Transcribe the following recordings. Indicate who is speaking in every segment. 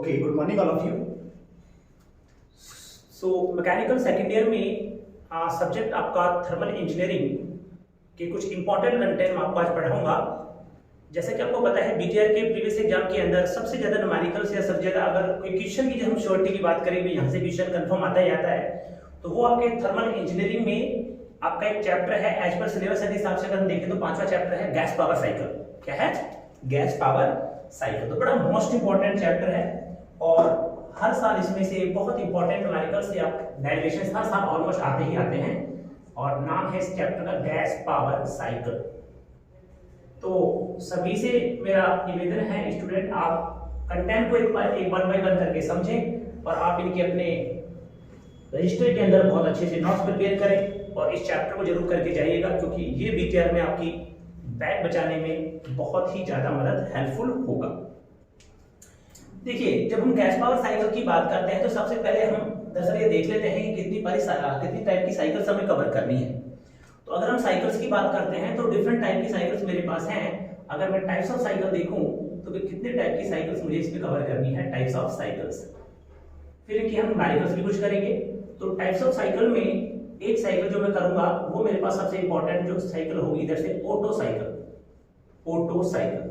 Speaker 1: Okay, good morning all of you. So mechanical second year में subject आपका thermal engineering के कुछ important content मैं आपको आज पढ़ाऊंगा। जैसा कि आपको पता है बीटीआर के प्रीवियस एग्जाम के अंदर सबसे ज्यादा न्यूमेरिकल से सबसे ज्यादा अगर कोई क्वेश्चन की जब हम श्योरिटी की बात करेंगे यहाँ से क्वेश्चन कंफर्म आता ही आता है, तो वो आपके थर्मल इंजीनियरिंग में आपका एक चैप्टर है एज पर सिलेबस के हिसाब से अगर हम देखें तो पांचवा चैप्टर है गैस पावर साइकिल। क्या है? Gas power cycle. तो बड़ा मोस्ट इंपॉर्टेंट चैप्टर है और हर साल इसमें से बहुत इंपॉर्टेंट न्यूमेरिकल से आप डेरिवेशंस हर साल ऑलमोस्ट आते ही आते हैं और नाम है इस चैप्टर का गैस पावर साइकिल। तो सभी से मेरा निवेदन है स्टूडेंट, आप कंटेंट को एक वन बाय वन करके समझें और आप इनके अपने रजिस्टर के अंदर बहुत अच्छे से नोट्स प्रिपेयर करें और इस चैप्टर को जरूर करके जाइएगा, क्योंकि ये बीटीआर में आपकी बैग बचाने में बहुत ही ज्यादा मदद हेल्पफुल होगा। देखिए, जब हम गैस पावर साइकिल की बात करते हैं तो सबसे पहले हम दरअसल ये देख लेते हैं कि कितनी टाइप की साइकिल्स हमें कवर करनी है। तो अगर हम साइकिल्स की बात करते हैं तो डिफरेंट टाइप की साइकिल्स मेरे पास हैं। अगर मैं टाइप्स ऑफ साइकिल देखूं तो कितने टाइप की साइकिल्स मुझे इसमें कवर करनी है, टाइप्स ऑफ साइकिल्स। फिर इनकी हम न्यूमेरिकल्स भी कुछ करेंगे। तो टाइप्स ऑफ साइकिल में एक साइकिल जो मैं करूंगा वो मेरे पास सबसे इंपॉर्टेंट जो साइकिल होगी इधर से auto cycle. Auto cycle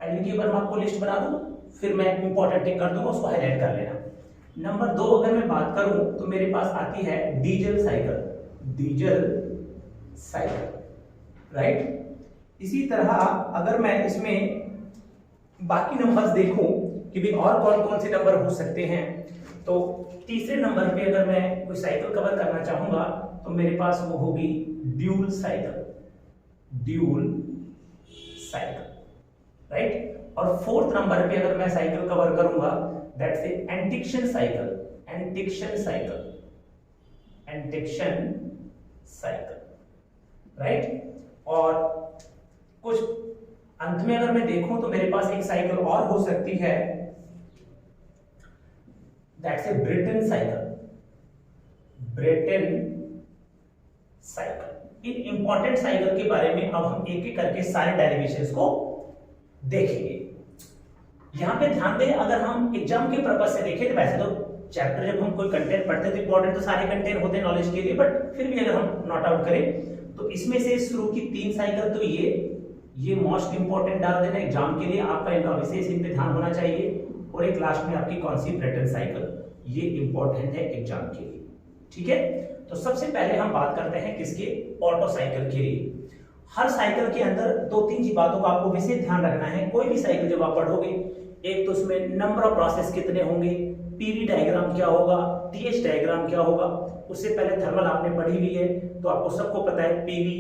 Speaker 1: and इनकी अगर मैं आपको लिस्ट बना दूं फिर मैं इंपॉर्टेंट टिक कर दूंगा, उसको हाईलाइट कर लेना। नंबर 2 अगर मैं बात करूं तो मेरे पास आती है diesel cycle. Diesel cycle, right. इसी तरह अगर मैं इसमें बाकी नंबर्स देखूं कि भी और कौन कौन से नंबर हो सकते हैं, तो तीसरे नंबर पे अगर मैं कोई साइकिल कवर करना चाहूंगा तो मेरे पास वो होगी dual cycle. Dual cycle, right. और फोर्थ नंबर पे अगर मैं साइकिल कवर करूंगा दैट्स एंटिक्शन साइकिल। एंटिक्शन साइकिल, एंटिक्शन साइकिल, राइट। और कुछ अंत में अगर मैं देखूं तो मेरे पास एक साइकिल और हो सकती है that's Britain cycle. Britain cycle. In important cycle के बारे में अब हम एक एक करके सारे डेरिवेशंस को देखेंगे। यहां पे ध्यान दें, अगर हम एग्जाम के पर्पस से देखें तो वैसे तो चैप्टर जब हम कोई कंटेंट पढ़ते हैं तो इंपॉर्टेंट तो सारे कंटेंट होते हैं नॉलेज के लिए, बट फिर भी अगर हम नोट आउट करें तो इसमें से शुरू की 3 साइकिल तो ये मोस्ट इंपॉर्टेंट डाल देना एग्जाम के लिए, आपका एनालिसिस इन पे ध्यान होना चाहिए। और एक लास्ट में आपकी कौन सी ब्रिटन साइकिल, ये इंपॉर्टेंट है एग्जाम के लिए, ठीक है। तो सबसे पहले हम बात करते हैं किसके, ऑटो साइकिल के लिए। हर साइकिल के अंदर 2-3 बातों का आपको विशेष ध्यान रखना है। कोई भी साइकिल जब आप पढ़ोगे, एक तो उसमें नंबर ऑफ प्रोसेस कितने होंगे, पीवी डायग्राम क्या होगा, टीएच डायग्राम क्या होगा। उससे पहले थर्मल आपने पढ़ी हुई है तो आपको सबको पता है पीवी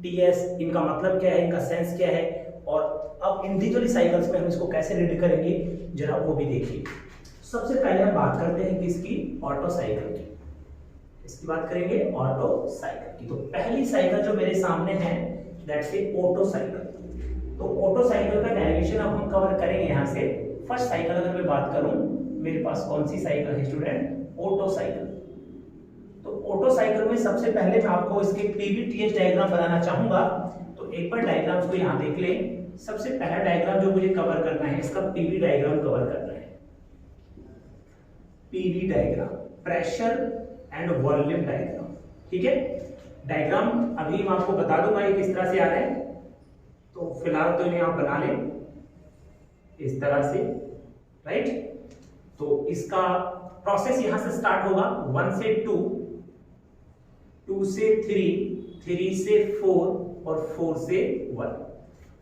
Speaker 1: टीएस इनका मतलब क्या है, इनका सेंस क्या है। और अब इंडिविजुअली साइकिल्स में हम इसको कैसे रीड करेंगे जरा वो भी देखिए। सबसे पहले हम बात करते हैं किसकी, ऑटो साइकिल की। इसकी बात करेंगे ऑटो साइकिल की। तो पहली साइकिल जो मेरे सामने है दैट्स ऑटो साइकिल। तो ऑटो साइकिल का डेरिवेशन अब हम कवर करेंगे यहां से। फर्स्ट साइकिल अगर मैं बात करूं, मेरे पास कौन सी साइकिल है स्टूडेंट, ऑटो साइकिल। तो ऑटो साइकिल में सबसे पहले मैं आपको इसके पीवीटीएच डायग्राम बनाना चाहूंगा। तो एक बार डायग्राम्स को यहां देख लें। सबसे पहला डायग्राम जो मुझे कवर करना है इसका पीवी डायग्राम कवर करना है। PV diagram, pressure and volume diagram, ठीक है। डायग्राम अभी मैं आपको बता दूंगा ये किस तरह से आ रहा है। तो फिलहाल तो इन्हें आप बना लें इस तरह से, राइट। तो इसका प्रोसेस यहां से स्टार्ट होगा 1 से 2, 2 से 3, 3 से 4 और 4 से 1।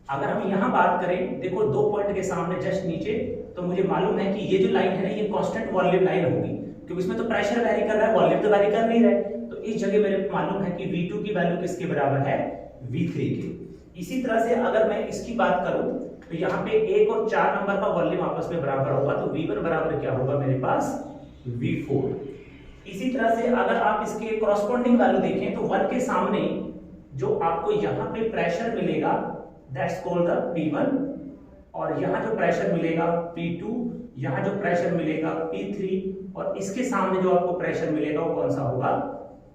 Speaker 1: अगर हम यहां बात करें, देखो 2 पॉइंट के सामने जस्ट नीचे, तो मुझे मालूम है कि ये जो लाइन है ना ये कांस्टेंट वॉल्यूम लाइन होगी, क्योंकि इसमें तो प्रेशर वेरी कर रहा है, वॉल्यूम तो वेरी कर नहीं रहा है। तो इस जगह मेरे मालूम है कि V2 की वैल्यू किसके बराबर है, V3 के। इसी तरह से अगर मैं इसकी बात करूं तो यहाँ पे 1 और 4 नंबर का वॉल्यूम आपस में बराबर होगा, तो V1 बराबर क्या होगा मेरे पास, V4। इसी तरह से अगर आप इसके कॉरस्पॉन्डिंग वैल्यू देखें तो 1 के सामने जो आपको यहाँ पे प्रेशर मिलेगा दैट्स कॉल्ड द P1, और यहाँ जो प्रेशर मिलेगा P2, यहाँ जो प्रेशर मिलेगा P3, और इसके सामने जो आपको प्रेशर मिलेगा वो कौन सा होगा,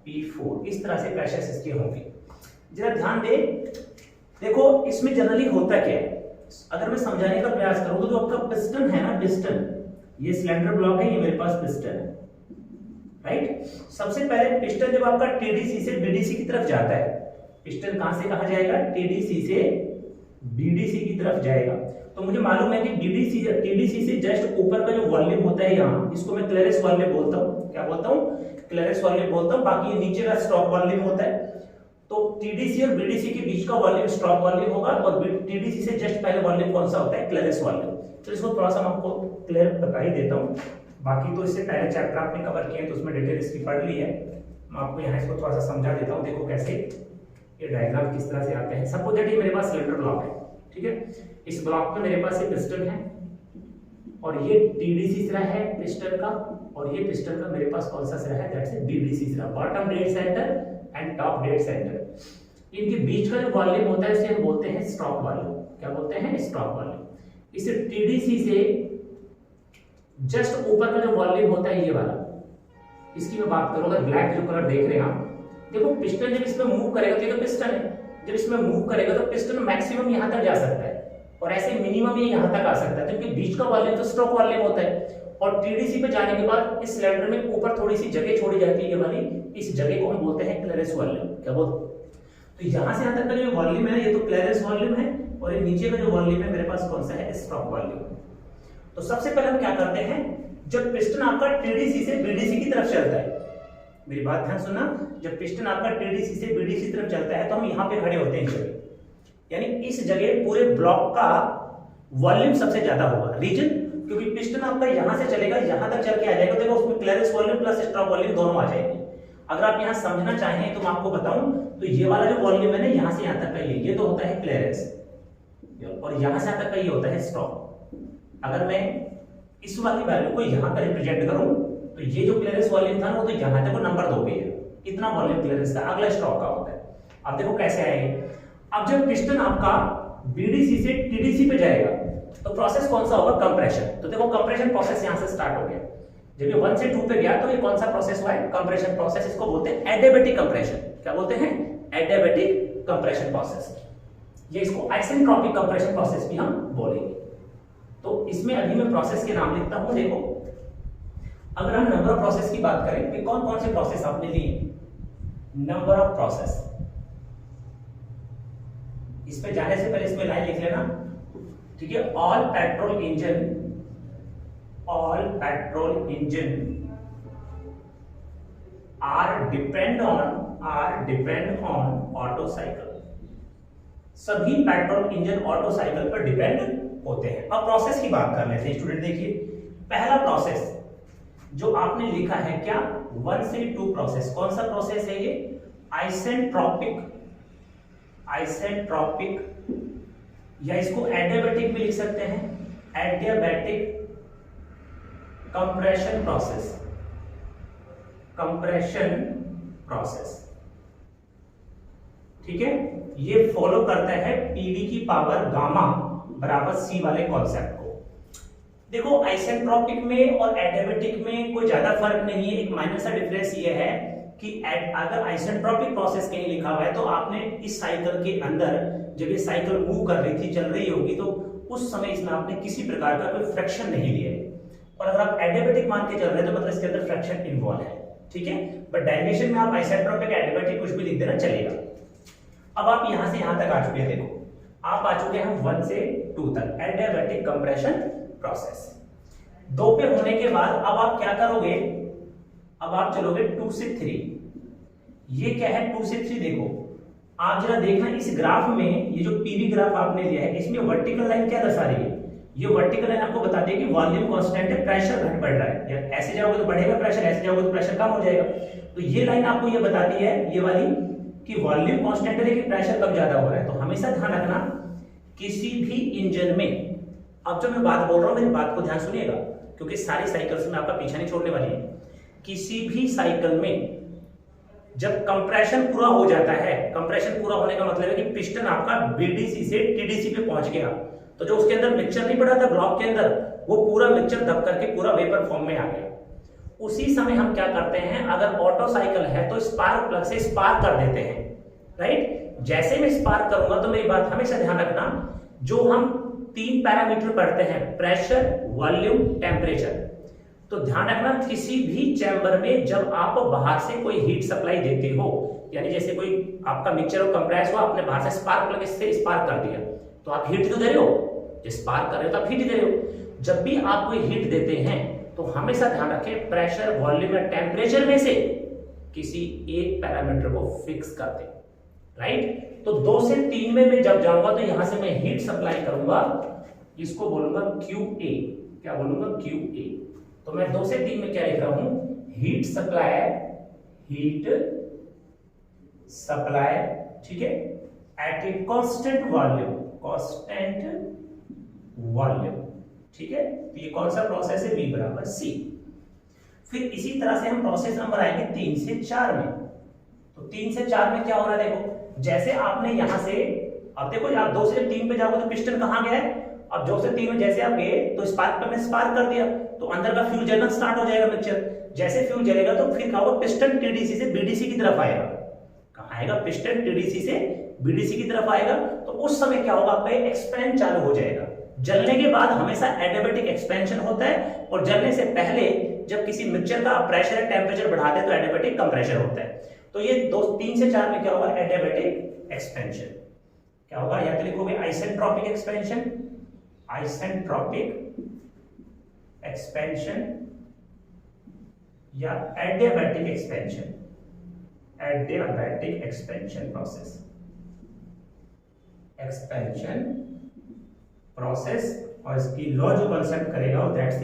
Speaker 1: P4। इस तरह से प्रेशर इसके होंगे। जरा ध्यान दे, देखो इसमें जनरली होता क्या है, अगर मैं समझाने का प्रयास करूं तो जो आपका पिस्टन है ना, पिस्टन ये सिलेंडर ब्लॉक है, ये मेरे पास पिस्टन है, राइट। सबसे पहले पिस्टन जब आपका टीडीसी से बीडीसी की तरफ जाता है, पिस्टन कहां से कहां जाएगा, टीडीसी से बीडीसी की तरफ जाएगा। तो मुझे मालूम है कि बीडीसी टीडीसी से जस्ट ऊपर का जो वॉल्यूम होता है यहाँ, इसको मैं क्लियरेंस वॉल्यूम बोलता हूँ। क्या बोलता हूँ? क्लियरेंस वॉल्यूम बोलता हूँ। बाकी ये नीचे का स्टॉक वॉल्यूम होता है। तो टीडीसी और बीडीसी के बीच का वॉल्यूम स्टॉक वॉल्यूम होगा, और टीडीसी से जस्ट पहले वॉल्यूम कौन सा होता है, क्लियरेंस वॉल्यूम। तो इसको थोड़ा सा मैं आपको क्लियर बता ही देता हूँ। बाकी तो इससे पहले चैप्टर आपने कवर किए हैं तो उसमें डिटेल इसकी पढ़ ली है। मैं आपको यहाँ इसको थोड़ा सा समझा देता हूँ। देखो कैसे ये डायग्राम किस तरह से आते हैं। सपोज दैट ये मेरे पास सिलेंडर ब्लॉक है, ठीक है। इस ब्लॉक में मेरे पास ये पिस्टन है, और ये टीडीसी सिरा है पिस्टन का, और ये पिस्टन का मेरे पास कौन सा सिरा है, दैट्स बीडीसी सिरा, bottom dead centre and top dead centre. इनके बीच का जो वॉल्यूम होता है उसे हम बोलते हैं स्टॉक वॉल्यूम। क्या बोलते हैं? Stroke volume. इस टीडीसी से जस्ट ऊपर का जो वॉल्यूम होता है ये वाला, इसकी मैं बात करूं, अगर ब्लैक जो कलर देख रहे हैं आप, देखो पिस्टन जब इसमें मूव करेगा, तो ये पिस्टन है, जब इसमें मूव करेगा तो पिस्टन मैक्सिमम यहां तक जा सकता है, और ऐसे मिनिमम ये यहां तक आ सकता है, क्योंकि बीच का वॉल्यूम तो स्टॉक वॉल्यूम होता है। और टीडीसी पे जाने के बाद इस सिलेंडर में ऊपर थोड़ी सी जगह छोड़ी जाती है, ये वाली, इस जगह को हम बोलते हैं क्लियरेंस वॉल्यूम। क्या बोलते? तो यहां से यहां तक का जो वॉल्यूम है ये तो क्लियरेंस वॉल्यूम है, और ये नीचे का जो वॉल्यूम है मेरे पास कौन सा है, स्टॉक वॉल्यूम। तो सबसे पहले हम क्या करते हैं, जब पिस्टन आपका टीडीसी से बीडीसी की तरफ चलता है, मेरी बात ध्यान सुनना, जब पिस्टन आपका टीडीसी से बीडीसी की तरफ चलता है तो हम यहाँ पे खड़े होते हैं इस जगह, यानी इस जगह पूरे ब्लॉक का वॉल्यूम सबसे ज्यादा होगा। रीजन, क्योंकि पिस्टन आपका यहां से चलेगा, यहां तक चल के आ जाएगा, देखो उसमें clearance volume plus stroke volume दोनों आ जाएंगे। अगर आप यहां समझना चाहें तो मैं आपको बताऊं, तो ये वाला जो वॉल्यूम है ना, यहां से यहां तक का ये तो होता है क्लियरेंस, और यहां से यहां तक का ये होता है स्टॉक। अगर मैं इस वाली वैल्यू को यहां पर रिप्रेजेंट करूं तो ये जो क्लियरेंस वॉल्यूम था वो तो यहां तक, वो नंबर 2 पे है, इतना वॉल्यूम क्लियरेंस का, अगला स्टॉक का होता है। अब देखो कैसे आएगा। अब जब पिस्टन आपका बीडीसी से टीडीसी पे जाएगा तो प्रोसेस कौन सा होगा, कंप्रेशन। तो देखो कंप्रेशन प्रोसेस यहां से स्टार्ट हो गया। जब ये 1 से 2 पे गया तो ये कौन सा प्रोसेस हुआ है, कंप्रेशन प्रोसेस। इसको बोलते हैं एडियाबैटिक कंप्रेशन। क्या बोलते हैं? Adiabatic compression process. ये इसको आइसेंट्रोपिक कंप्रेशन प्रोसेस भी हम बोलेंगे। तो इसमें अभी मैं प्रोसेस के नाम लिखता हूं। देखो अगर हम नंबर ऑफ प्रोसेस की बात करें कि कौन कौन से प्रोसेस आपने लिए, नंबर ऑफ प्रोसेस, इस पे जाने से पहले इसमें लाइन लिख लेना, ठीक है। All petrol engine are depend on auto cycle. सभी पेट्रोल इंजन ऑटो साइकिल पर डिपेंड होते हैं। अब प्रोसेस की बात कर लेते हैं स्टूडेंट। देखिए पहला प्रोसेस जो आपने लिखा है, क्या, 1 से 2 प्रोसेस। कौन सा प्रोसेस है ये, आइसेंट्रोपिक, या इसको एडियाबैटिक भी लिख सकते हैं, एडियाबैटिक कंप्रेशन प्रोसेस, ठीक है। ये फॉलो करता है पीवी की पावर गामा बराबर सी वाले कॉन्सेप्ट को। देखो आइसेंट्रोपिक में और एडियाबैटिक में कोई ज्यादा फर्क नहीं है। एक माइनर सा डिफरेंस ये है कि अगर आइसेंट्रोपिक प्रोसेस कहीं लिखा हुआ है तो आपने इस साइकिल के अंदर जब ये साइकिल मूव कर रही थी, चल रही होगी, तो उस समय इसमें आपने किसी प्रकार का कोई फ्रैक्शन नहीं लिया है। और अगर आप एडियाबैटिक मान के चल रहे हैं तो मतलब इसके अंदर फ्रैक्शन इन्वॉल्व है, ठीक है। बट डायरेक्शन में आप आइसेंट्रोपिक, एडियाबैटिक कुछ भी लिख देना चलेगा। अब आप यहां से यहां तक आ चुके हैं। देखो आप आ चुके हैं 1 से 2 तक, एडियाबैटिक कंप्रेशन प्रोसेस। 2 पे होने के बाद अब आप क्या करोगे, अब आप चलोगे 2 से 3। ये क्या है 2 से 3, देखो आप जरा देखना इस ग्राफ में, ये जो पीवी ग्राफ आपने लिया है इसमें वर्टिकल लाइन क्या दर्शा रही है, ये वर्टिकल लाइन आपको बताती है कि वॉल्यूम कांस्टेंट है, प्रेशर घट बढ़ रहा है। या ऐसे जाओगे तो बढ़ेगा प्रेशर, ऐसे जाओगे तो प्रेशर कम हो जाएगा। तो ये लाइन आपको ये बताती है, ये वाली, कि वॉल्यूम कांस्टेंट है लेकिन प्रेशर कम ज्यादा हो रहा है। तो हमेशा ध्यान रखना किसी भी इंजन में, अब जो मैं बात बोल रहा हूं मेरी बात को ध्यान सुनिएगा, क्योंकि सारी साइकिल्स में आपका पीछा नहीं छोड़ने वाली है। किसी भी साइकिल में जब कंप्रेशन पूरा हो जाता है, कंप्रेशन पूरा होने का मतलब है कि पिस्टन आपका बीडीसी से टीडीसी पे पहुंच गया, तो जो उसके अंदर मिक्सचर नहीं पड़ा था ब्लॉक के अंदर, वो पूरा मिक्सचर दब करके पूरा वेपर फॉर्म में आ गया। उसी समय हम क्या करते हैं, अगर ऑटो साइकिल है तो स्पार्क प्लग से स्पार्क कर देते हैं, राइट। जैसे मैं स्पार्क करूंगा तो मेरी बात हमेशा ध्यान रखना, जो हम 3 पैरामीटर पढ़ते हैं, प्रेशर, वॉल्यूम, टेम्परेचर, तो ध्यान रखना किसी भी चैम्बर में जब आप बाहर से कोई हीट सप्लाई देते हो, यानी जैसे कोई आपका मिक्सचर और कंप्रेस हुआ, आपने बाहर से स्पार्क प्लग से स्पार्क कर दिया, तो आप हीट तो दे रहे हो, स्पार्क कर रहे हो तो आप हीट दे रहे हो। जब भी आप कोई हीट देते हैं तो हमेशा ध्यान रखें प्रेशर, वॉल्यूम या टेम्परेचर में से किसी एक पैरामीटर को फिक्स कर दें, राइट। तो 2 से 3 में मैं जब जाऊंगा तो यहां से मैं हीट सप्लाई करूंगा, इसको बोलूंगा QA। क्या बोलूंगा? QA। तो मैं 2 से 3 में क्या लिख रहा हूं? हीट सप्लाई, ठीक है, एट ए कांस्टेंट वॉल्यूम, ठीक है। तो ये कौन सा प्रोसेस है? V बराबर C। फिर इसी तरह से हम प्रोसेस नंबर आएंगे 3 से 4 में। तो 3 से 4 में क्या हो रहा है? देखो, जैसे आपने यहां से, अब देखो आप 2 से 3 पे जाओगे तो पिस्टन कहां गया है? अब 2 से 3 में जैसे आप गए तो स्पार्क पे स्पार्क कर दिया, तो अंदर का फ्यूल जलना स्टार्ट हो जाएगा मिक्सचर। जैसे फ्यूल जलेगा तो फिर क्या होगा? पिस्टन TDC से BDC की तरफ आएगा। कहां आएगा? पिस्टन TDC से BDC की तरफ आएगा। तो उस समय क्या होगा? आपका एक्सपेंड चालू हो जाएगा। जलने के बाद हमेशा एडियाबैटिक एक्सपेंशन होता है, और जलने से पहले जब किसी मिक्सचर का प्रेशर या टेम्परेचर बढ़ाते हैं तो एडियाबैटिक कंप्रेशन होता है। तो ये 3 से 4 में क्या होगा? Adiabatic expansion. क्या होगा? या तो लिखोगे आइसेंट्रोपिक एक्सपेंशन, या एडियाबैटिक एक्सपेंशन प्रोसेस। और इसकी लॉ जो कंसेप्ट करेगा वो दैट्स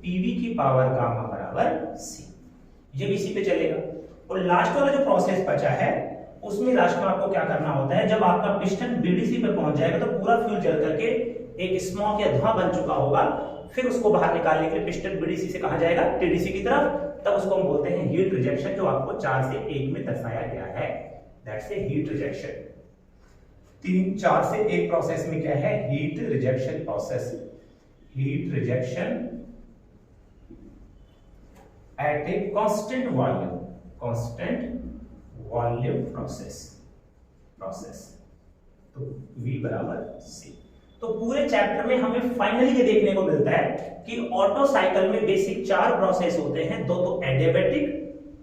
Speaker 1: PV की पावर गामा बराबर C। ये भी C पे चलेगा। और लास्ट वाला जो प्रोसेस बचा है उसमें लास्ट में आपको क्या करना होता है? जब आपका पिस्टन BDC पे पहुंच जाएगा तो पूरा फ्यूल जल करके एक स्मोक या धुआं बन चुका होगा, फिर उसको बाहर निकालने के लिए पिस्टन BDC से कहां जाएगा? TDC की तरफ। तब उसको हम बोलते हैं हीट रिजेक्शन, जो आपको 4 से 1 में दर्शाया गया है, दैट्स ए हीट रिजेक्शन। 4 से 1 प्रोसेस में क्या है? Heat rejection process, heat rejection at a constant volume process. तो V बराबर C। तो पूरे चैप्टर में हमें फाइनली ये देखने को मिलता है कि ऑटो साइकिल में बेसिक 4 प्रोसेस होते हैं। 2 तो एडियाबैटिक,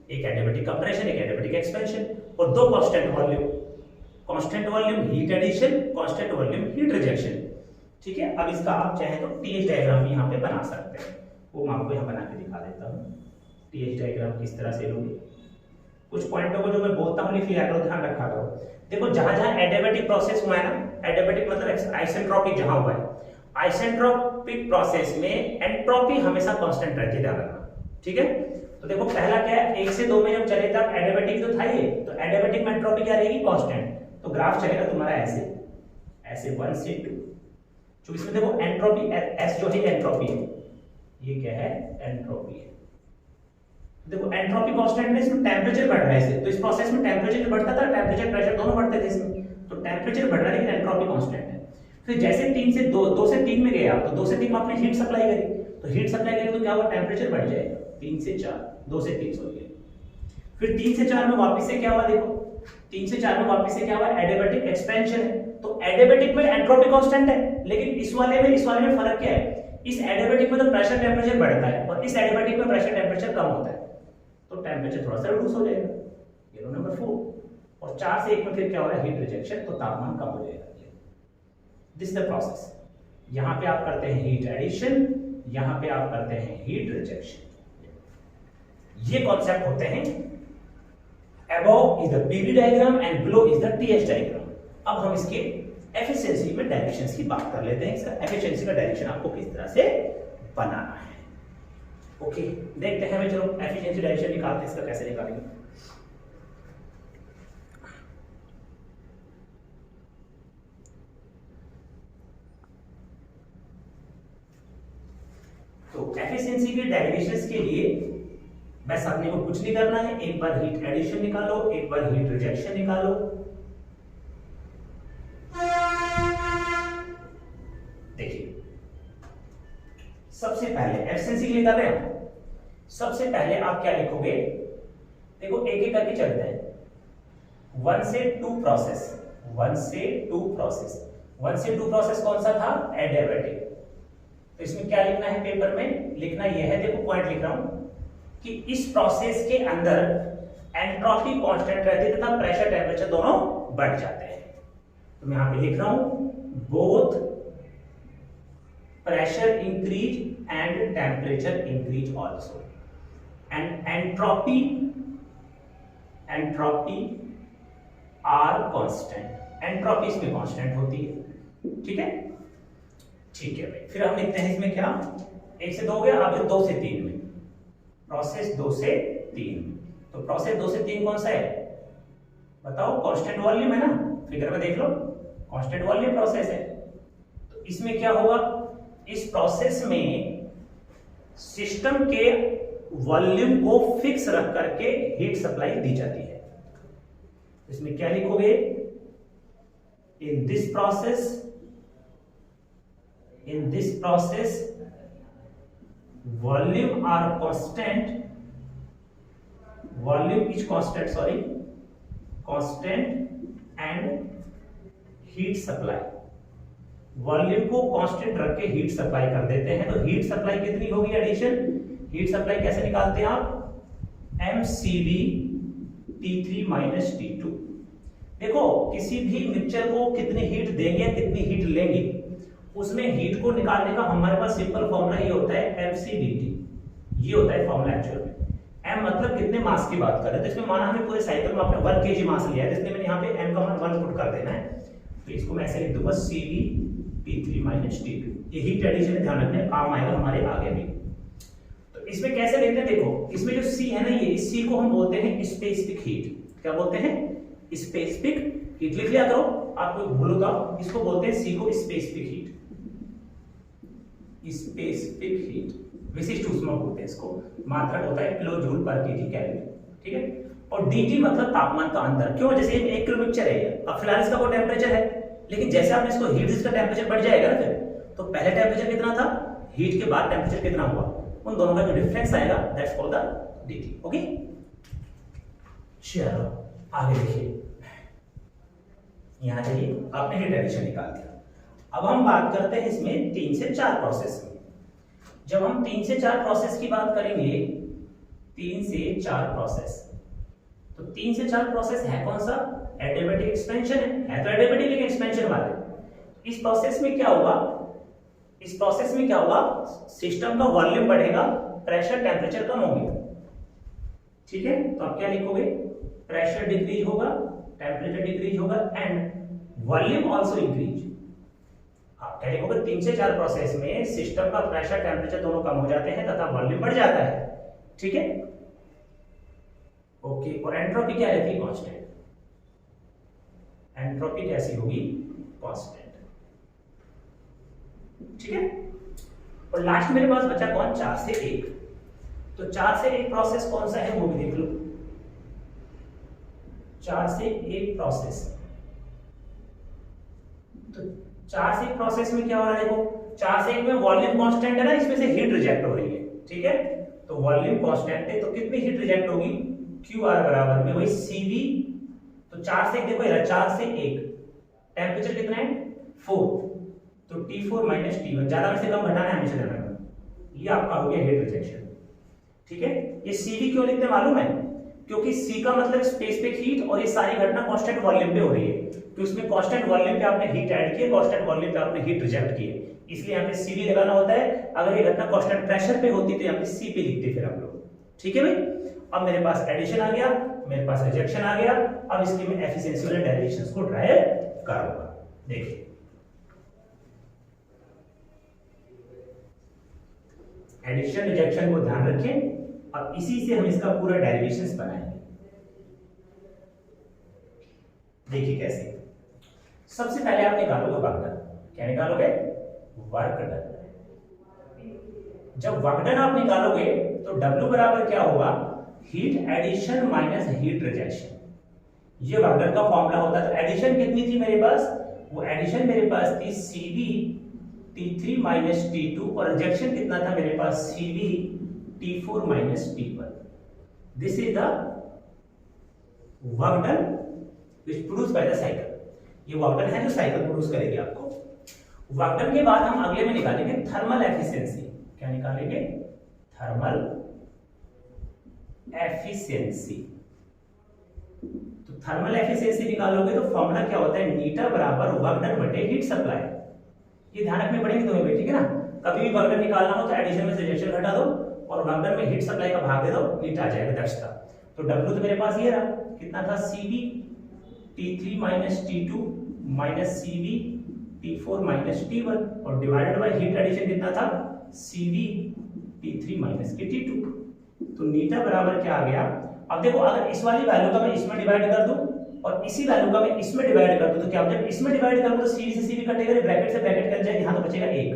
Speaker 1: एक एडियाबैटिक कंप्रेशन, एक एडियाबैटिक एक्सपेंशन, और 2 constant volume heat addition, constant volume heat rejection, ठीक है। अब इसका आप चाहे तो TH डायग्राम भी यहाँ पे बना सकते हैं, वो मैं आपको यहाँ बना के दिखा देता हूँ। TH डायग्राम किस तरह से लोगे? कुछ पॉइंटों को जो मैं बोलता हूँ लिख लिया करो, ध्यान रखा करो। देखो, जहां जहां एडियाबैटिक प्रोसेस हुआ है ना, एडियाबैटिक मतलब आइसेंट्रोपिक जहां हुआ है, आइसेंट्रोपिक प्रोसेस में एंट्रोपी हमेशा कांस्टेंट रहती है, ध्यान रखना, ठीक है। तो देखो पहला क्या है? 1 से 2 में जब चले तब एडियाबैटिक तो था ये, तो एडियाबैटिक में एंट्रोपी क्या रहेगी? कांस्टेंट। तो ग्राफ चलेगा तुम्हारा ऐसे 1 से 2। तो इसमें देखो एंट्रोपी S जो है एंट्रोपी है, ये क्या है? एंट्रोपी है। देखो एंट्रोपी कांस्टेंट है, इसमें टेंपरेचर बढ़ रहा है इससे, तो इस प्रोसेस में टेंपरेचर बढ़ता था, टेंपरेचर प्रेशर दोनों बढ़ते थे इसमें, तो टेंपरेचर बढ़ रहा है लेकिन एंट्रोपी कांस्टेंट है। फिर जैसे 3 से 2 से 3 में गया, तो 2 से 3 में आपने हीट सप्लाई करी, तो हीट सप्लाई करी तो क्या हुआ? टेंपरेचर बढ़ जाएगा। 3 से 4, 2 से 3 सॉरी। फिर 3 से 4 में वापस से क्या हुआ? देखो 3 से 4 में वापस से क्या हुआ? एडियाबैटिक एक्सपेंशन है। तो एडियाबैटिक में एंट्रोपी कांस्टेंट है, लेकिन इस वाले में फर्क क्या है? इस एडियाबैटिक में तो प्रेशर टेंपरेचर बढ़ता है और इस एडियाबैटिक में प्रेशर टेंपरेचर कम होता है, तो टेंपरेचर थोड़ा सा रिड्यूस हो जाएगा। ये लो नंबर 4। और 4 से 1 में फिर क्या हो रहा है? हीट रिजेक्शन, तो तापमान कम हो जाएगा। This the process. यहां पे आप करते हैं हीट एडिशन, यहां पे आप करते हैं हीट रिजेक्शन। ये कॉन्सेप्ट होते हैं। above is the PV diagram and below is the TH diagram. अब हम इसके एफिशिएंसी में डायरेक्शंस की बात कर लेते हैं। इसका एफिशिएंसी का डायरेक्शन आपको किस तरह से बनाना है। ओके, देखते हैं। चलो एफिशिएंसी डायरेक्शन निकालते हैं, इसका कैसे निकालेंगे। तो एफिशिएंसी के डेरिवेशंस के लिए बस अपने को कुछ नहीं करना है, एक बार हीट एडिशन निकालो, एक बार हीट रिजेक्शन निकालो। देखिए सबसे पहले एफिशिएंसी के लिए कर रहे हैं, सबसे पहले आप क्या लिखोगे? देखो एक एक करके चलते हैं। 1 से 2 प्रोसेस, 1 से 2 प्रोसेस। 1 से 2 प्रोसेस कौन सा था? एडियाबैटिक। तो इसमें क्या लिखना है पेपर में? लिखना यह है, देखो पॉइंट लिख रहा हूं कि इस प्रोसेस के अंदर एंट्रोपी कांस्टेंट रहती है तथा प्रेशर टेम्परेचर दोनों बढ़ जाते हैं। तो मैं यहां पे लिख रहा हूं both pressure increase and temperature increase also and entropy are constant. Entropy इसमें कांस्टेंट होती है, ठीक है? ठीक है भाई, फिर हम लिखते हैं इसमें क्या? 1 से 2 हो गया, अब 2 से 3 में प्रोसेस 2 से 3। तो प्रोसेस 2 से 3 कौन सा है बताओ? कांस्टेंट वॉल्यूम है ना, फिगर में देख लो, कांस्टेंट वॉल्यूम प्रोसेस है। तो इसमें क्या होगा? इस प्रोसेस में सिस्टम के वॉल्यूम को फिक्स रख करके हीट सप्लाई दी जाती है। इसमें क्या लिखोगे? In this process volume are constant, volume is constant and heat supply, volume को कांस्टेंट रख के हीट सप्लाई कर देते हैं। तो हीट सप्लाई कितनी होगी? एडिशन हीट सप्लाई कैसे निकालते हैं आप? mCv T3 minus T2। देखो किसी भी मिक्सचर को कितनी हीट देंगे, कितनी हीट लेंगे, उसमें हीट को निकालने का हमारे पास सिंपल फॉर्मूला ये होता है mCdt। ये होता है फॉर्मूला एक्चुअल में। m मतलब कितने मास की बात कर रहे हैं, तो इसमें माना हमने पूरे साइकिल में आपने 1 kg मास लिया है, इसलिए मैंने यहाँ पे m का मान 1 पुट कर देना है। तो इसको मैं ऐसे लिख दूंगा Cv T3 माइनस T2। ये हीट एडिशन है, ध्यान रखना, काम आएगा हमारे आगे भी। तो इसमें कैसे लेते हैं? देखो इसमें जो C है ना, ये इस C को हम बोलते हैं स्पेसिफिक हीट। क्या बोलते हैं? Specific heat. लिख लिया करो, आपको भूलो तो इसको बोलते हैं C को स्पेसिफिक हीट। स्पेसिफिक हीट, विशिष्ट ऊष्मा बोलते हैं इसको। मात्रक होता है किलो जूल पर केजी कैलोरी, ठीक है? और dt मतलब तापमान का अंतर। क्यों? जैसे 1 किलो मिक्सचर है, अब फिलहाल इसका कोई टेम्परेचर है, लेकिन जैसे आपने इसको हीट, इसका टेम्परेचर बढ़ जाएगा ना, फिर तो पहले टेम्परेचर कितना था, हीट के बाद टेम्परेचर कितना हुआ, उन दोनों का जो डिफरेंस आएगा that's called the dt। Okay, चलो आगे देखिए। यहां चलिए, आपने हीट एडिशन निकाल दिया। अब हम बात करते हैं इसमें 3 से 4 प्रोसेस में। जब हम 3 से 4 प्रोसेस की बात करेंगे, 3 से 4 प्रोसेस, तो 3 से 4 प्रोसेस है कौन सा? एडियाबैटिक एक्सपेंशन है तो एडियाबैटिक लेकिन एक्सपेंशन वाले। इस प्रोसेस में क्या होगा? इस प्रोसेस में क्या होगा? सिस्टम का वॉल्यूम बढ़ेगा, प्रेशर टेम्परेचर कम होगी, ठीक है? तो आप क्या लिखोगे? प्रेशर डिक्रीज होगा, टेम्परेचर डिक्रीज होगा एंड वॉल्यूम आल्सो इंक्रीज। आप क्या लिखोगे? 3 से 4 प्रोसेस में सिस्टम का प्रेशर टेम्परेचर दोनों कम हो जाते हैं तथा वॉल्यूम बढ़ जाता है, ठीक है? ओके, और एंट्रोपी क्या रहती है? कांस्टेंट। एंट्रोपी कैसी होगी? कांस्टेंट, ठीक है? और लास्ट मेरे पास बचा कौन? 4 से 1। तो 4 से 1 प्रोसेस कौन सा है वो भी देख लो। 4 से 1 प्रोसेस, तो 4 से 1 प्रोसेस में क्या हो रहा है? देखो 4 से 1 में वॉल्यूम कांस्टेंट है ना, इसमें से हीट रिजेक्ट हो रही है, ठीक है? तो वॉल्यूम कांस्टेंट है, तो कितनी हीट रिजेक्ट होगी? QR बराबर में वही Cv। तो 4 से 1 देखो, 4 से 1 टेम्परेचर कितना है? 4, तो T4 माइनस T1, ज्यादा में से कम घटाना है हमेशा ध्यान रखना। ये आपका हो गया हीट रिजेक्शन, ठीक है? ये Cv क्यों लिखते हैं मालूम है? क्योंकि C का मतलब स्पेसिफिक हीट, और ये सारी घटना कांस्टेंट वॉल्यूम पे हो रही है, तो इसमें कांस्टेंट वॉल्यूम पे आपने हीट ऐड की है, कांस्टेंट वॉल्यूम पे आपने हीट रिजेक्ट की है, इसलिए यहाँ पे Cv लगाना होता है। अगर ये घटना कांस्टेंट प्रेशर पे होती तो यहाँ पे Cp लिखते फिर हम लोग, ठीक है भाई? अब meरे पास एडिशन आ गया, मेरे पास रिजेक्शन आ गया। अब इसकी मैं एफिशिएंसी वाले डेरिवेशंस को ड्राइव करूंगा। देखिए एडिशन रिजेक्शन को ध्यान रखें, अब इसी से हम इसका पूरा डेरिवेशंस बनाएंगे। देखिए कैसे। सबसे पहले आप निकालोगे वर्क डन। क्या निकालोगे? Work done. जब वर्क डन आप निकालोगे तो W बराबर क्या होगा? Heat addition minus heat rejection. ये वर्क डन का फॉर्मूला होता है। तो एडिशन कितनी थी मेरे पास? वो एडिशन मेरे पास थी Cv T3 माइनस T2, और रिजेक्शन कितना था मेरे पास? Cv T4 minus T1। This is the work done which produce by the cycle. ये वर्क डन है जो साइकिल प्रोड्यूस करेगी आपको। वर्क डन के बाद हम अगले में निकालेंगे थर्मल एफिशिएंसी। क्या निकालेंगे? Thermal efficiency. तो थर्मल एफिशिएंसी निकालोगे तो फॉर्मूला क्या होता है? नीटा बराबर वर्क डन बटे हीट सप्लाई। ये ध्यान रखने पड़ेगी तुम्हें भाई, ठीक है ना? कभी भी वर्क डन निकालना हो तो एडिशन में से रिएक्शन घटा दो और वर्क डन में हीट सप्लाई का भाग दे दो, नीटा आ जाएगा दक्षता। तो W तो मेरे पास ये रहा, कितना था? CV T3 minus T2 minus CV T4 minus T1 और डिवाइडेड बाय हीट एडिशन कितना था? CV T3 माइनस के T2। तो नीटा बराबर क्या आ गया? अब देखो, अगर इस वाली वैल्यू का मैं इसमें डिवाइड कर दूं और इसी वैल्यू का मैं इसमें डिवाइड कर दूं तो क्या? जब इसमें डिवाइड करूंगा तो CV से CV कटेगा, ब्रैकेट से ब्रैकेट कट जाएगा, यहां तो बचेगा 1।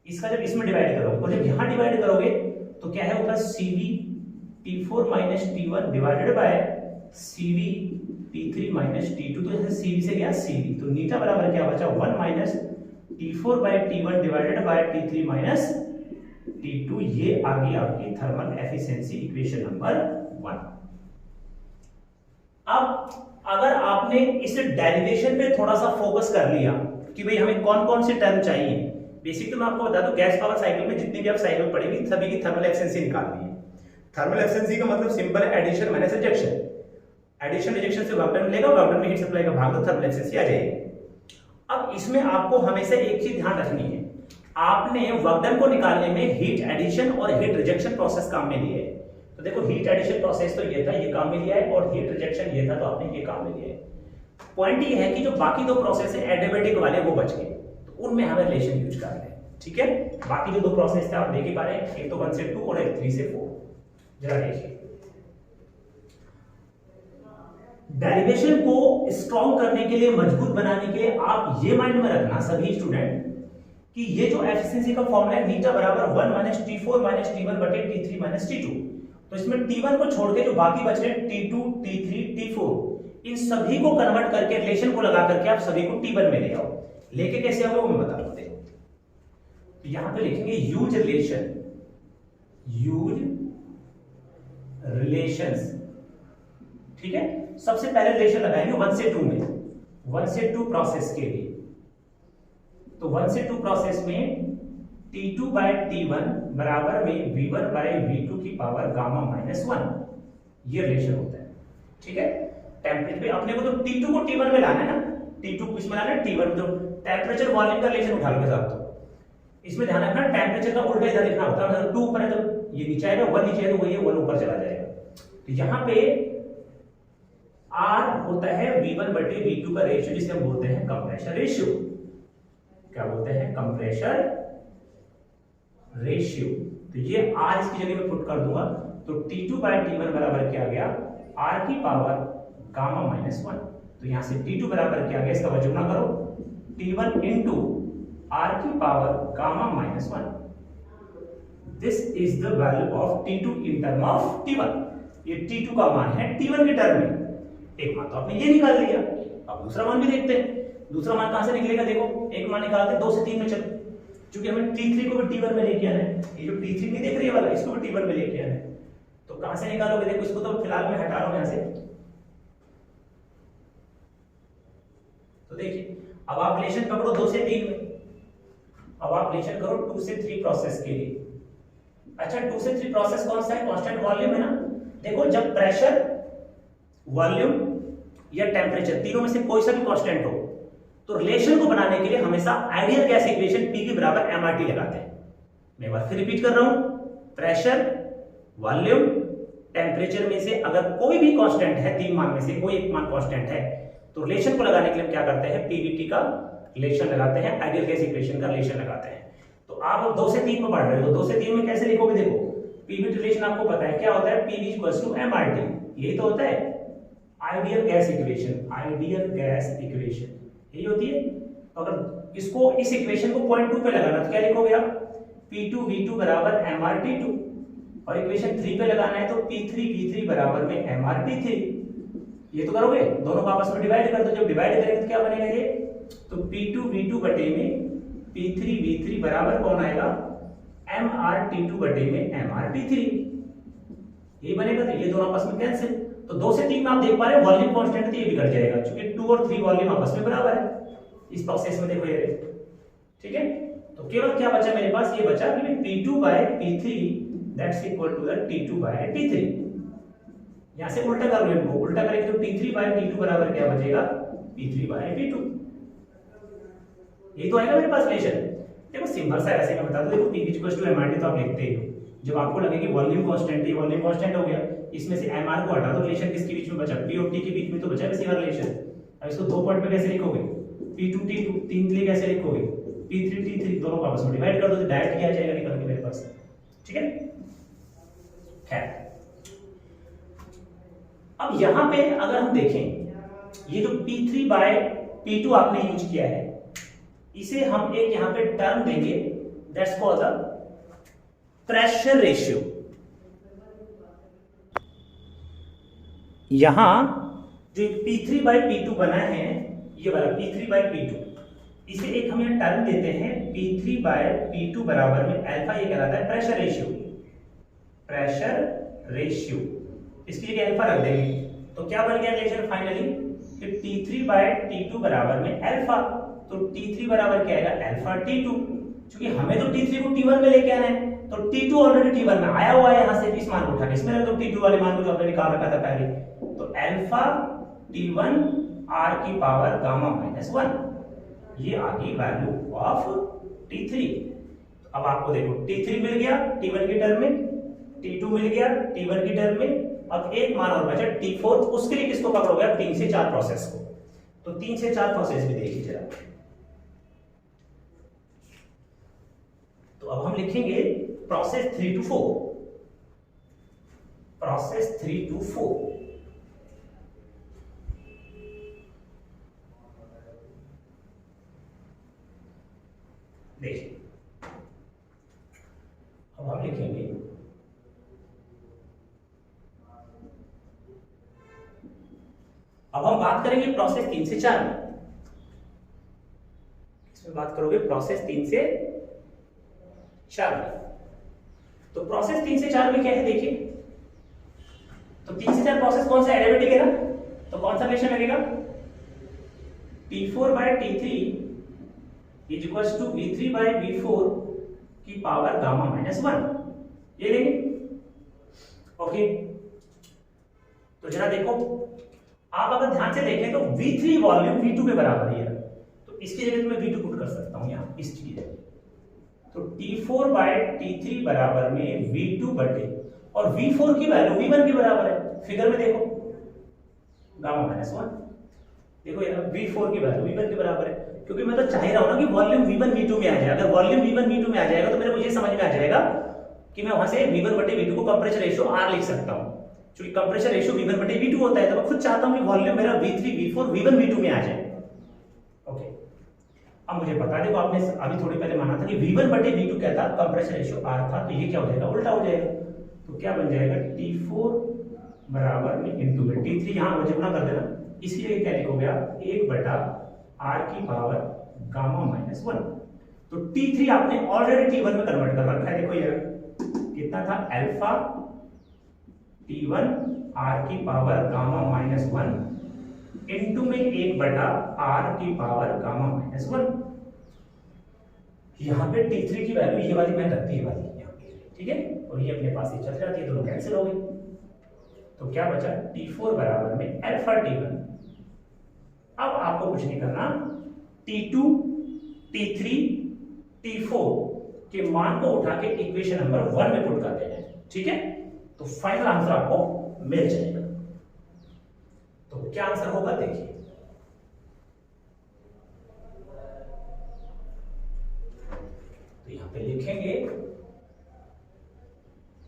Speaker 1: इसका जब इसमें डिवाइड करोगे और जब यहां डिवाइड करोगे तो क्या है? होगा CV T4 minus T1 divided bye CV T3 minus T2। तो जैसे CV से गया CV, तो नीटा बराबर क्या बचा? 1 minus T4 by T1 divided by T3 minus T2। ये आ गई आपकी थर्मल एफिशिएंसी इक्वेशन नंबर 1। अब अगर आपने इस डेरिवेशन पे थोड़ा सा फोकस कर लिया कि भाई हमें कौन कौन से टर्म चाहिए, बेसिक तो मैं आपको बता दूं, गैस पावर साइकिल में जितनी भी आप साइकिल पढ़ेंगे सभी की थर्मल एफिशिएंसी निकालनी है। थर्मल एफिशिएंसी का मतलब सिंपल है, addition minus rejection. Addition rejection से वर्क डन मिलेगा, वर्क डन में हीट सप्लाई का भाग दो, थर्मल एफिशिएंसी आ जाएगी। अब इसमें आपको हमेशा एक चीज ध्यान रखनी है, आपने वर्क डन को निकालने में हीट एडिशन और हीट रिजेक्शन प्रोसेस काम में लिए है। तो देखो, हीट एडिशन प्रोसेस तो ये था, ये काम में लिया है, और हीट रिजेक्शन ये था, तो आपने ये काम में लिया है। पॉइंट ये है कि जो बाकी दो प्रोसेस है एडियाबैटिक वाले वो बच गए, तो उनमें हमें रिलेशन यूज कर रहे हैं, ठीक है? बाकी जो दो प्रोसेस थे आप देख ही पा रहे हैं, एक तो 1 से 2 और एक 3 से 4। जरा देखिए, डेरिवेशन को स्ट्रॉन्ग करने के लिए, मजबूत बनाने के लिए आप ये माइंड में रखना सभी स्टूडेंट कि ये जो एफिशिएंसी का फॉर्मूला है नीटा बराबर 1 माइनस T4 माइनस T1 बटे T3 माइनस T2। तो इसमें T1 को छोड़ के जो बाकी बच रहे T2 T3 T4, इन सभी को कन्वर्ट करके रिलेशन को लगा करके आप सभी को T1 में ले आओ। लेके कैसे आओगे वो मैं बता दूं। देखो, तो यहां पे लिखेंगे यूज रिलेशन, यूज रिलेशंस, ठीक है? सबसे पहले रिलेशन लगाएंगे 1 से 2 में, 1 से 2 प्रोसेस के लिए। तो 1 से 2 प्रोसेस में T2 बाय T1 बराबर में V1 बाय V2 की पावर गामा माइनस 1, ये रिलेशन होता है, ठीक है? टेम्परेचर पे अपने को तो T2 को T1 में लाना है ना, T2 को इसमें लाना है T1, तो टेम्परेचर वॉल्यूम का रिलेशन उठा लोगे साहब। तो इसमें ध्यान रखना, टेम्परेचर का उल्टा इधर लिखना होता है, 2 ऊपर है तो ये नीचे आएगा, 1 नीचे है तो वही 1 ऊपर चला जाएगा। तो यहां पे R होता है V1 बटे V2 का रेशियो, जिसे हम बोलते हैं कंप्रेशर रेशियो। क्या बोलते हैं? Compressor ratio. तो ये R इसकी जगह पे पुट कर दूंगा, तो T2 बाय T1 बराबर क्या आ गया? R की पावर गामा माइनस 1। तो यहां से T2 बराबर क्या आ गया? इसका वजन ना करो, T1 इंटू R की power gamma minus 1। This is the value of T2 in term of T1। ये T2 का मान है T1 के टर्म में। एक मान तो आपने ये निकाल लिया, अब दूसरा मान भी देखते हैं। दूसरा मान कहां से निकलेगा? देखो, एक मान निकालते हैं 2 से 3 में। चलो, क्योंकि हमें T3 को भी T1 में लेके आना है, ये जो T3 नहीं देख रही है वाला, इसको भी T1 में लेके आना है। तो कहां से निकालोगे? देखो, इसको तो फिलहाल मैं हटा रहा हूं यहां से। तो देखिए, अब आप रिलेशन पकड़ो 2 से 3 में, अब आप रिलेशन करो 2 से 3 प्रोसेस के लिए। अच्छा, 2 से 3 प्रोसेस कौन सा है? कांस्टेंट वॉल्यूम है ना। देखो, जब प्रेशर, वॉल्यूम या टेम्परेचर तीनों में से कोई सा भी कांस्टेंट हो तो रिलेशन को बनाने के लिए हमेशा आइडियल गैस इक्वेशन P के बराबर mRT लगाते हैं। मैं एक बार फिर रिपीट कर रहा हूं, प्रेशर, वॉल्यूम, टेम्परेचर में से अगर कोई भी कांस्टेंट है, 3 मान में से कोई एक मान कांस्टेंट है, तो रिलेशन को लगाने के लिए हम क्या करते हैं? PVT का रिलेशन लगाते हैं, आइडियल गैस इक्वेशन का रिलेशन लगाते हैं। तो आप 2 से 3 में पढ़ रहे हो, तो 2 से 3 में कैसे लिखोगे? देखो, PVT रिलेशन आपको पता है क्या होता है? PV इक्वल्स टू mRT, यही तो होता है ideal gas equation. Ideal gas equation यही होती है। तो अगर इसको, इस इक्वेशन को पॉइंट 2 पे लगाना तो क्या लिखोगे आप? P2V2 बराबर mRT2, और इक्वेशन 3 पे लगाना है तो P3V3 बराबर में mRT3। ये तो करोगे, दोनों को आपस में डिवाइड कर दो। जब डिवाइड करेंगे तो क्या बनेगा ये? तो P2V2 बटे में P3V3 बराबर कौन आएगा? mRT2 बटे में mRT3, ये बनेगा। तो ये दोनों आपस में कैंसिल। तो 2 से 3 में आप देख पा रहे हैं वॉल्यूम कांस्टेंट, तो ये भी कट जाएगा क्योंकि 2 और 3 वॉल्यूम आपस में बराबर है इस प्रोसेस में। देखो ये, ठीक है, तो केवल क्या बचा मेरे पास, ये बचा कि P2 by P3 that's equal to the T2 by T3। यहां से उल्टा कर लो इनको, उल्टा करेंगे तो T3 बाय T2 बराबर क्या बचेगा, P3 बाय P2। ये तो आएगा मेरे पास रिलेशन। देखो सिंपल सा ऐसे मैं बता दूं, देखो P इक्वल टू mRT तो आप लिखते ही हो, जब आपको लगे कि वॉल्यूम कांस्टेंट है, वॉल्यूम कांस्टेंट हो गया, इसमें से mR को हटा दो, रिलेशन किसके बीच में बचा, P और T के बीच में तो बचा वैसे वाला रिलेशन। अब इसको दो पार्ट में कैसे लिखोगे, P2 T2 तीन के लिए कैसे लिखोगे, P3 T3 दोनों को आपस में डिवाइड कर दो तो डायरेक्ट क्या आ जाएगा निकल के मेरे पास, ठीक है। खैर अब यहां पे अगर हम देखें, ये जो P3 बाय P2 आपने यूज किया है, इसे हम एक यहां पे टर्म देंगे that's called the pressure ratio. यहां जो P3 बाय P2 बना है, ये वाला P3 बाय P2, इसे एक हम यहां टर्म देते हैं P3 बाय P2 बराबर में अल्फा, ये कहलाता है प्रेशर रेशियो। प्रेशर रेशियो इसकी जगह अल्फा रख देंगे तो क्या बन गया रिलेशन फाइनली कि T3 बाय T2 बराबर में अल्फा, तो T3 बराबर क्या आएगा अल्फा T2। क्योंकि हमें तो T3 को T1 में लेके आना है, तो T2 ऑलरेडी T1 में आया हुआ है, यहां से इस मान को उठा के इसमें रख दो, T2 वाले मान को जो हमने निकाल रखा था पहले, तो अल्फा T1 r की पावर गामा माइनस 1, ये आ गई वैल्यू ऑफ T3। अब आपको देखो T3 मिल गया T1 की टर्म में, T2 मिल गया T1 की टर्म में, अब एक मान और बचा T4, उसके लिए किसको पकड़ोगे आप, 3 से 4 प्रोसेस को, तो 3 से 4 प्रोसेस भी देखिए जरा। तो अब हम लिखेंगे प्रोसेस 3 to 4, प्रोसेस 3 to 4। देखिए अब हम लिखेंगे अब हम बात करेंगे प्रोसेस 3 से 4 में, इसमें बात करोगे प्रोसेस 3 से 4 में। तो प्रोसेस 3 से 4 में क्या है देखिए, तो 3 से 4 प्रोसेस कौन सा एडिटिव है ना, तो कौन सा रिलेशन लगेगा, T4 by T3 is equals to V3 by V4 की पावर गामा माइनस 1, ये लेंगे। ओके तो जरा देखो, आप अगर ध्यान से देखें तो V3 वॉल्यूम V2 के बराबर है, तो इसकी जगह मैं V2 पुट कर सकता हूं यहां इस चीज है, तो T4 बाय T3 बराबर में V2 बटे, और V4 की वैल्यू V1 के बराबर है, फिगर में देखो गामा माइनस 1, देखो यार V4 की वैल्यू V1 के बराबर है, क्योंकि मैं तो चाह रहा हूं ना कि वॉल्यूम V1 V2 में आ जाए। अगर वॉल्यूम V1 V2 में आ जाएगा तो मेरे मुझे समझ में आ जाएगा कि मैं वहां से V1 बटे V2 को कंप्रेसर रेशियो R लिख सकता हूं, क्योंकि कंप्रेसर रेशियो V1 बटे V2 होता है, तो मैं खुद चाहता हूं कि वॉल्यूम मेरा V3 V4 V1 V2 में आ जाए। ओके अब मुझे पता है, देखो आपने अभी थोड़ी पहले माना था कि V1 बटे V2 क्या था, कंप्रेसर रेशियो R था, तो ये क्या हो जाएगा उल्टा हो जाएगा, तो क्या बन जाएगा T4 बराबर में इनटू में T3 यहां मुझे गुना कर देना, इसलिए क्या लिखोगे आप 1 बटा R की पावर गामा माइनस 1, तो T3 आपने ऑलरेडी T1 में कन्वर्ट कर रखा है, देखो ये कितना था अल्फा T1 R की पावर गामा माइनस 1 इनटू में 1 बटा R की पावर गामा माइनस 1। यहां पे T3 की वैल्यू ये वाली मैंने रखती है वाली यहां पे, ठीक है, और ये अपने पास ही चल जाती है, दोनों कैंसिल हो गई, तो क्या बचा T4 बराबर में अल्फा T1। अब आपको कुछ नहीं करना, T2 T3 T4 के मान को उठा के इक्वेशन नंबर 1 में पुट कर देना है, ठीक है, तो फाइनल आंसर आपको मिल जाएगा। तो क्या आंसर होगा देखिए, तो यहां पे लिखेंगे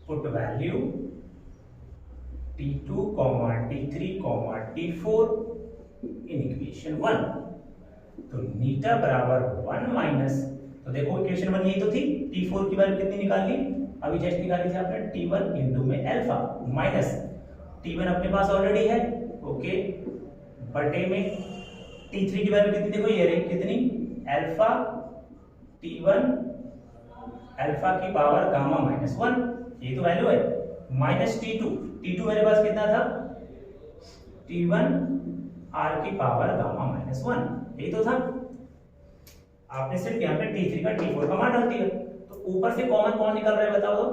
Speaker 1: put value T2, T3, T4 in equation 1, तो नीटा बराबर 1 माइनस, तो देखो इक्वेशन 1 यही तो थी, T4 की वैल्यू कितनी निकाल ली, अभी जस्ट निकाली थी आपने T1 इनटू में अल्फा माइनस T1 अपने पास ऑलरेडी है, ओके, बटे में T3 की वैल्यू कितनी, देखो ये रही कितनी अल्फा T1 अल्फा की पावर गामा माइनस 1, ये तो वैल्यू है, माइनस T2 मेरे पास कितना था T1 R की पावर गामा माइनस 1, यही तो था। आपने सिर्फ यहाँ पे T3 का T4 का मान रख दिया। तो ऊपर से कॉमन कौन निकल रहा है बताओ तो?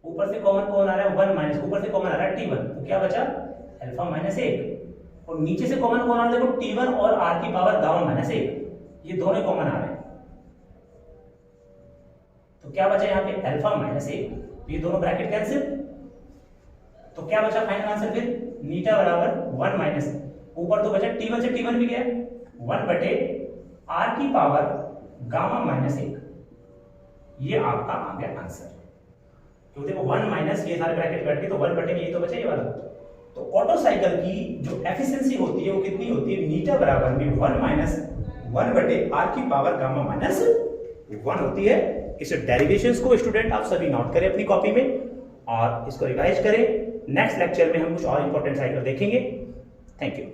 Speaker 1: ऊपर से कॉमन कौन आ रहा है 1 माइनस, ऊपर से कॉमन आ रहा है T1, तो क्या बचा अल्फा माइनस 1। और नीचे से कॉमन कौन आ रहा है देखो T1 और r की पावर गामा माइनस 1, ये दोनों कॉमन आ रहे हैं। तो क्या बचा यहाँ पे अल्फा माइनस 1, तो ये दोनों ब्रैकेट कैंसिल। तो क्या बचा फाइनल आंसर फिर नीटा बराबर 1 माइनस, ऊपर तो बचा T1 से T1 भी गया 1 बटे r की पावर गामा माइनस 1, ये आपका आ गया आंसर। तो देखो 1 माइनस ये सारे ब्रैकेट कट के तो 1 बटे में ये तो बचा ये वाला। तो ऑटो साइकिल की जो एफिशिएंसी होती है वो कितनी होती है नीटा बराबर में 1 माइनस 1 बटे r की पावर गामा माइनस 1 होती है। इस डेरिवेशंस को स्टूडेंट आप सभी नोट करें अपनी कॉपी में और इसको रिवाइज करें। नेक्स्ट लेक्चर में हम कुछ और इंपॉर्टेंट साइकिल देखेंगे। Thank you.